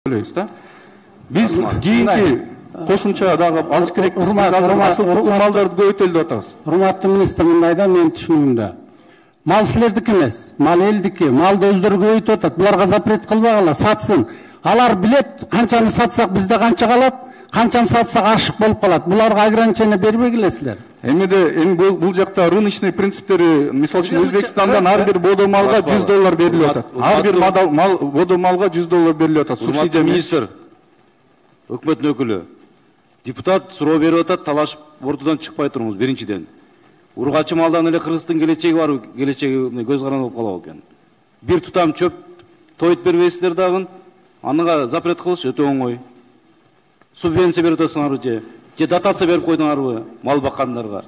ойлойбуз да. Биз кийинки кошумча дагы алыш керекпиз. Биз азыр асыл малдарды көбөйтөлү деп атабыз. Урматтуу министр, мындай да менин түшүнүгүмдө. Мал силердики эмес, мал элдики. Малды өздөрү көбөйтүп атат. Буларга запрет кылбагыла, сатсын. Алар билет, канчаны сатсак бизде канча калат, канчаны сатсак ашык болуп калат. Буларга ограничение бербегиле силер. Эми бул жакта рыночный принциптери, мисалы үчүн Өзбекстандан ар бир бодо малга $100 берилип атат. Ар бир бодо малга $100 берилип атат. Субсидия министр, өкмөттүн өкүлү, депутат суроо берип атат, талашып ортодон чыкпай турмуз биринчиден. Ургачы малдан эле Кыргыздын келечеги бар, келечеги көз каранды болуп калабы экен. Бир тутам чөп тойт бербейсиздер дагы, анга запрет кылыш өтө оңой. Субвенция берип атасыңарбы же дотация берип койдуңарбы мал баккандарга?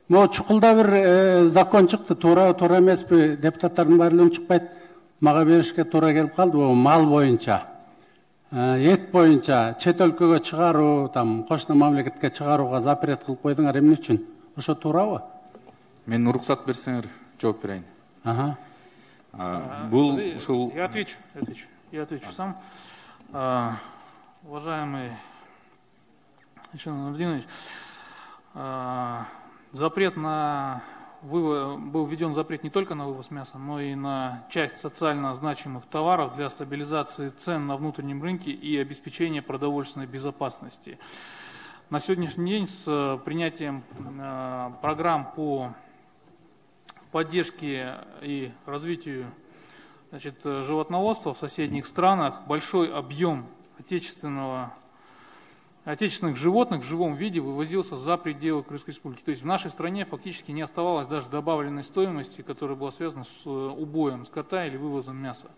Мо чукулда бир закон чыкты, туура эмеспи? Депутаттардын баары чыкпайт. Мага беришке туура келип калды. Бул мал боюнча, эт боюнча чет өлкөгө чыгаруу, там кошуна мамлекетке чыгарууга запрет кылып койдуңар. Эмне үчүн? Ошо туурабы? Мен уруксат берсеңер жооп берейин. Бул ушул Я отвечу сам. Уважаемый Александр Владимирович, запрет на вывоз, был введен запрет не только на вывоз мяса, но и на часть социально значимых товаров для стабилизации цен на внутреннем рынке и обеспечения продовольственной безопасности. На сегодняшний день с принятием программ по поддержке и развитию животноводства в соседних странах большой объем отечественных животных в живом виде вывозился за пределы Крымской республики. То есть в нашей стране фактически не оставалось даже добавленной стоимости, которая была связана с убоем скота или вывозом мяса.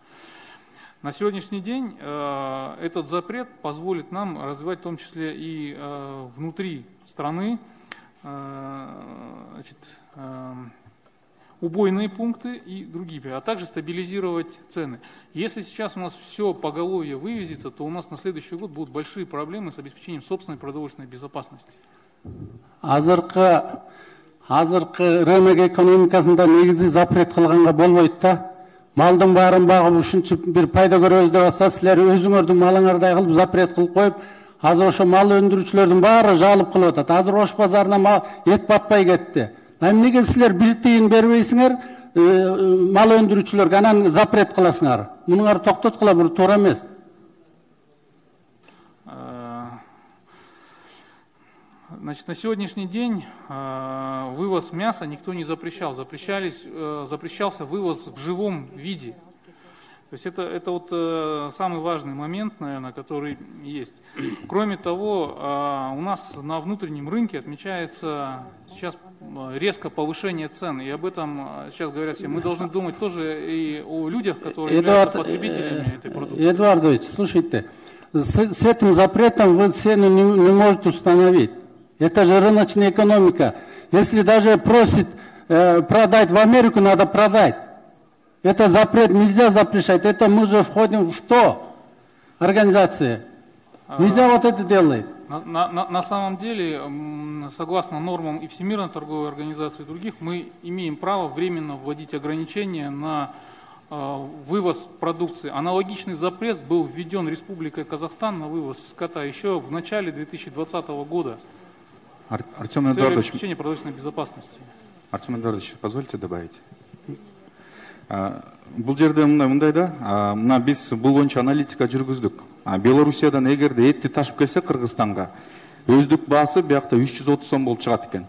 На сегодняшний день этот запрет позволит нам развивать в том числе и внутри страны убойные пункты и другие, а также стабилизировать цены. Если сейчас у нас все поголовье вывезется, то у нас на следующий год будут большие проблемы с обеспечением собственной продовольственной безопасности. Азыркы рынок экономикасында негизи запрет кылганга болбойт да. Малдын баарын багып ушунча бир пайда көрөбүз деп атса, силер өзүңөрдүн малыңардай кылып запрет кылып коюп, азыр ошо мал өндүрүүчүлөрдүн баары жалып кылып атат. Азыр Ош базарына эт батпай кетти. Эмнеге силер бир тыйын бербейсиңер, мал өндүрүүчүлөргө анан запрет кыласыңар? Мунуңар токтоткула, бул туура эмес. Значит, на сегодняшний день вывоз мяса никто не запрещал. Запрещался вывоз в живом виде. То есть это вот самый важный момент, наверное, который есть. Кроме того, у нас на внутреннем рынке отмечается сейчас резкое повышение цен. И об этом сейчас говорят все. Мы должны думать тоже и о людях, которые являются потребителями этой продукции. Эдуардович, слушайте, с этим запретом вы цену не можете установить. Это же рыночная экономика. Если даже просит продать в Америку, надо продать. Это запрет нельзя запрещать. Это мы же входим в то организации. Нельзя вот это делать. На самом деле, согласно нормам и Всемирной торговой организации и других, мы имеем право временно вводить ограничения на вывоз продукции. Аналогичный запрет был введен Республикой Казахстан на вывоз скота еще в начале 2020 года. Артем Эдуардович, обеспечения продовольственной безопасности. Артем Эдуардович, позвольте добавить. Бул жерде мындай да, мына биз бул боюнча аналитика жүргүздүк. Белоруссиядан эгерде этти ташып келсе Кыргызстанга, өздүк баасы биякта 330 сом болуп чыгат экен.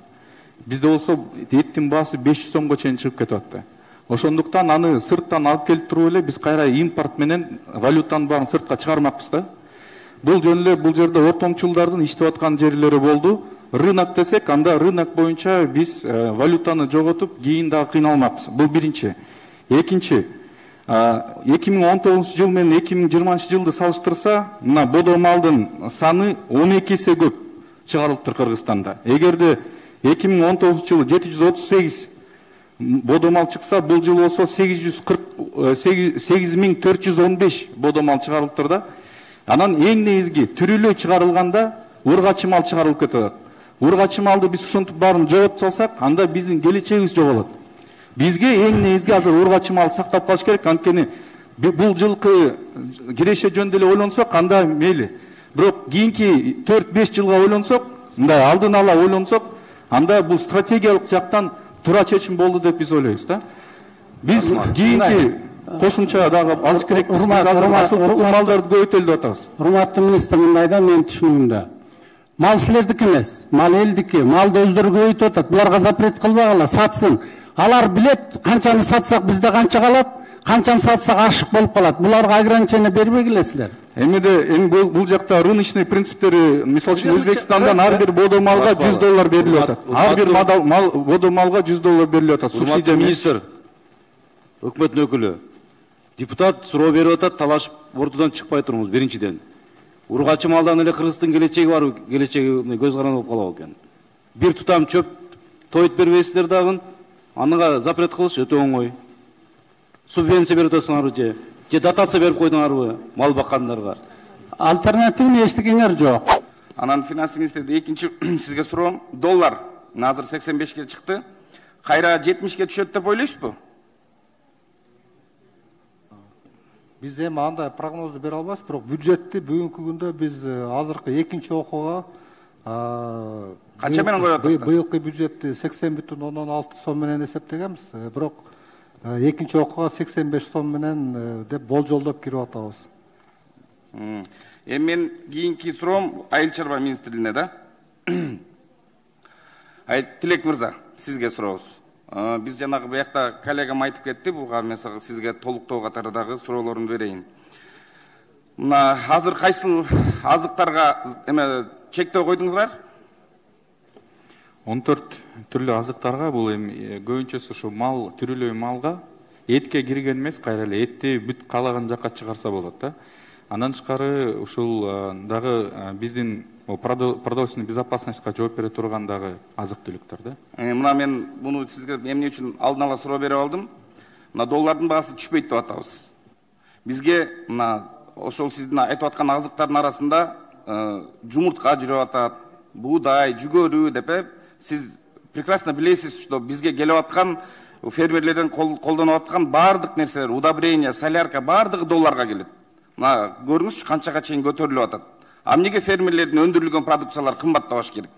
Бизде болсо эттин баасы 500 сомго чейин чыгып кетип атты. Ошондуктан аны сырттан алып келип туруп эле биз кайра импорт менен валютанын баарын сыртка чыгармакпыз да. Бул жөн эле бул жерде ортомчулдардын иштеп аткан жерлери болду. Рынок десек, анда рынок боюнча биз валютаны жоготуп, кийин дагы кыйналмакпыз. Бул биринчи. Экинчи, 2019 жыл менен 2020 жылды салыштырса, мына бодо малдын саны 12 эсе көп чыгарылыптыр Кыргызстанда. Эгерде 2019 жылы 738 бодо мал чыкса, бул жыл болсо 8415 бодо мал чыгарылыптыр да. Анан эң негизги түрүлөй чыгарылганда ургачы мал чыгарылып кетип атат. Ургачы малды биз ушинтип баарын жоготуп салсак, анда биздин келечегибиз жоголот. Бизге эң негизги азыр ургачы мал сактап калыш керек. Анткени бул жылкы киреше жөнүндө эле ойлонсок, анда мейли. Бирок кийинки 4-5 жылга ойлонсок, мындай алдын ала ойлонсок, анда бул стратегиялык жактан туура чечим болду деп биз ойлойбуз да. Биз кийинки кошумча дагы алыш керек. Биз азыр малдарды көбөйтөлү деп атабыз. Урматтуу министр, мындай да менин түшүнүгүмдө. Мал силердики эмес, мал элдики. Малды өздөрү көбөйтүп атат. Буларга запрет кылбагыла, сатсын. Алар билет, канчаны сатсак бизде канча калат, канчаны сатсак ашык болуп калат. Буларга ограничение бербегилесиздер. Эми бул жакта рыночный принциптери, мисалы үчүн Өзбекстандан ар бир бодо малга $100 берилип атат. Ар бир бодо малга $100 берилип атат. Субсидия министр, өкмөттүн өкүлү, депутат суроо берип атат, талашып ортодон чыкпай туруңуз биринчиден. Ургачы малдан эле Кыргыздын келечеги бар, келечеги көз каранды болуп калабы экен. Бир тутам чөп тойтуп бербейсиздер дагы, анга запрет кылыш өтө оңой. Субвенция берип атасыңарбы же дотация берип койдуңарбы мал баккандарга? Альтернативный эчтекеңер жок. Анан финанс министрде экинчи сизге суроом, доллар азыр 85ке чыкты. Кайра 70ке түшөт деп ойлойсузбу? Биз эми андай прогнозду бере албайбыз, бирок бюджетти бүгүнкү күндө биз азыркы экинчи окууга канча менен коюп атасыздар? Быйылкы бюджетти 80,6 сом менен эсептегенбиз, бирок экинчи окууга 85 сом менен деп болжолдоп кирип атабыз. Эми мен кийинки суроом Айыл чарба министрлигине да. Тилек мырза, сизге сурообуз. Биз жанагы буякта коллегам айтып кетти, буга mesela сизге толуктоо катары дагы суроолорумду берейин. Мына азыр кайсыл азыктарга эме чектөө койдуңуздар? 14 түрлүү азыктарга, бул эми көбүнчөсү ушу мал, түрүлөй малга, этке кирген эмес, кайра эле этти бүт каалаган жакка чыгарса болот да. Андан тышкары ушул дагы биздин продовольственный безопасностька жооп бере турган дагы азык-түлүктөр да. Мына мен муну сизге эмне үчүн алдын ала суроо берип алдым. Мына доллардын баасы түшпөйт деп атабыз. Бизге мына ошол сиздин айтып аткан азыктардын арасында жумуртка жүрүп атат, буудай, жүгөрү деп сиз прекрасно билесиз, что бизге келип аткан фермерлерден колдонуп аткан баардык нерселер, удобрение, солярка баардыгы долларга келет. Мына көрүңүзчү канчага чейин көтөрүлүп атат. А эмнеге фермерлердин өндүрүлгөн продукциялар кымбаттабаш керек?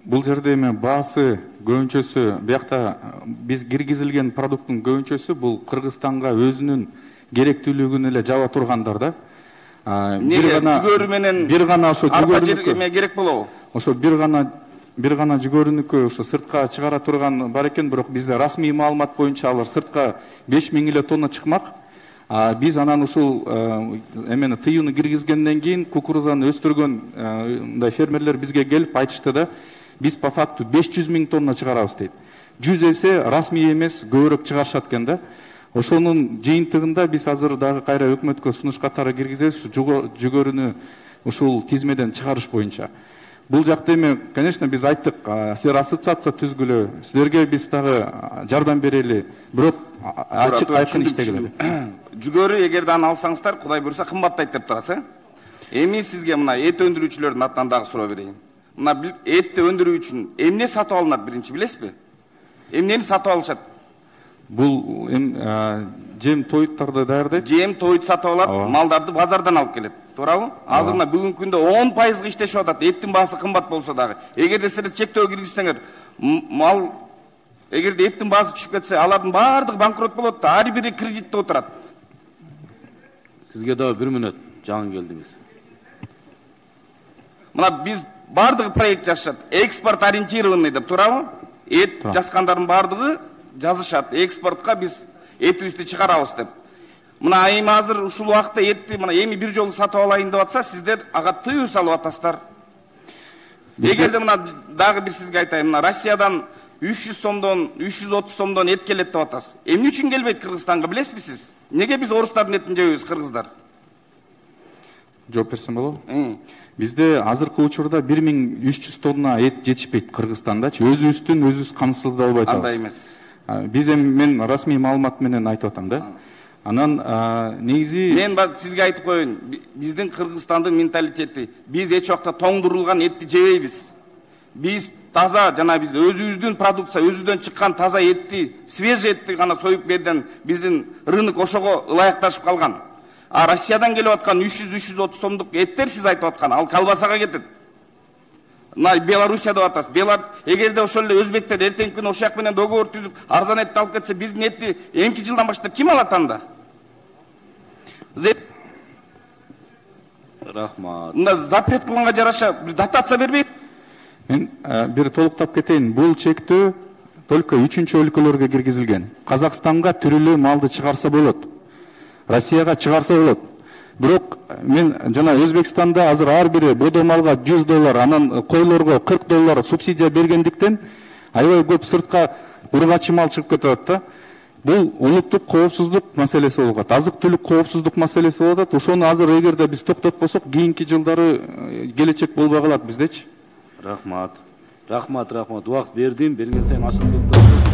Бул жерде эми баасы көбүнчөсү биякта биз киргизилген продукттун көбүнчөсү бул Кыргызстанга өзүнүн керектүүлүгүн эле жаба тургандар да. Эмнеге жүгөрү менен бир гана ошо жүгөрү керек болобу? Ошо бир гана жүгөрүнүкү ошо сыртка чыгара турган бар экен, бирок бизде расмий маалымат боюнча алар сыртка 5000 эле тонна чыкмак. Биз анан ушул эмени тыюуну киргизгенден кийин кукурузаны өстүргөн мындай фермерлер бизге келип айтышты да, биз по факту 500 000 тонна чыгарабыз дейт. 100 эсе расмий эмес көбүрөөк чыгарышат экен да. Ошонун жыйынтыгында биз азыр дагы кайра өкмөткө сунуш катары киргизебиз, жүгөрүнү ушул тизмеден чыгарыш боюнча. Бул жакта эми, конечно, биз айттык, силер ассоциация түзгүлө, силерге биз дагы жардам берели, бирок ачык айкын иштегиле. Жүгөрү эгерде аны алсаңыздар, Кудай буйруса кымбаттайт деп турасыз. Эми сизге мына эт өндүрүүчүлөрдүн атынан дагы суроо берейин. Мына этти өндүрүү үчүн эмне сатып алынат биринчи билесизби? Эмнени сатып алышат? Бул жем тоюттарды даярдайт. Жем тоют сатып алат, малдарды базардан алып келет. Туурабы? Азыр мына бүгүнкү күндө 10% иштешип атат. Эттин баасы кымбат болсо дагы. Эгерде силер чектөө киргизсеңер, мал эгерде эттин баасы түшүп кетсе, алардын баардыгы банкрот болот да, ар бири кредитте отурат. Сизге дагы 1 мүнөт жаңы келдиңиз. Мына биз баардыгы проект жашат. Экспорт ориентированный деп туурабы? Эт жазгандардын баардыгы жазышат. Экспортко биз этибизди чыгарабыз деп. Мына эми азыр ушул убакта этти мына эми бир жолу сатып алайын деп атса, сиздер ага тыюу салып атасыздар. Эгерде мына дагы бир сизге айтайын, мына Россиядан 300 сомдон 330 сомдон эт келет деп атасыз. Эмне үчүн келбейт Кыргызстанга билесизби сиз? Неге биз орустардын этин жебейбиз, кыргыздар? Жооп берсем болобу? Бизде азыркы учурда 1300 тонна эт жетишпейт Кыргызстандачы. Өзүбүздүн камсыздоо албай атабыз. Андай эмес. Биз эми мен расмий маалымат менен айтып атам да. Анан негизи мен сизге айтып коеюн, биздин Кыргызстандын менталитети, биз эч убакта тоңдурулган этти жебейбиз. Биз таза жана биз өзүбүздүн продукция, өзүбүздөн чыккан таза этти, свежий этти гана союп берден биздин рынок ошого ылайыкташып калган. А Россиядан келип аткан 300-330 сомдук эттер сиз айтып аткан, ал колбасага кетет. Белоруссия деп атасыз. Эгерде ошол эле өзбектер эртеңки күнү ошол жак менен договор түзүп, арзан этти алып кетсе, биздин этти эмки жылдан баштап ким алат анда? Рахмат. Мында запрет кылганга жараша дотация бербейт. мен бир толуктап кетейин. Бул чектөө только 3-чү өлкөлөргө киргизилген. Казакстанга түрүлүү малды чыгарса болот. Россияга чыгарса болот. Бирок мен жана Өзбекстанда азыр ар бири бодо малга $100, анан койлорго $40 субсидия бергендиктен аябай көп сыртка ургачы мал чыгып кетет да. Бул улуттук коопсуздук маселеси болуп калат. Азык-түлүк коопсуздук маселеси болуп атат. Ошону азыр эгерде биз токтотпосок, кийинки жылдары келечек болбой калат биздечи. Рахмат. Убакыт бердим. Берген сайын ачылып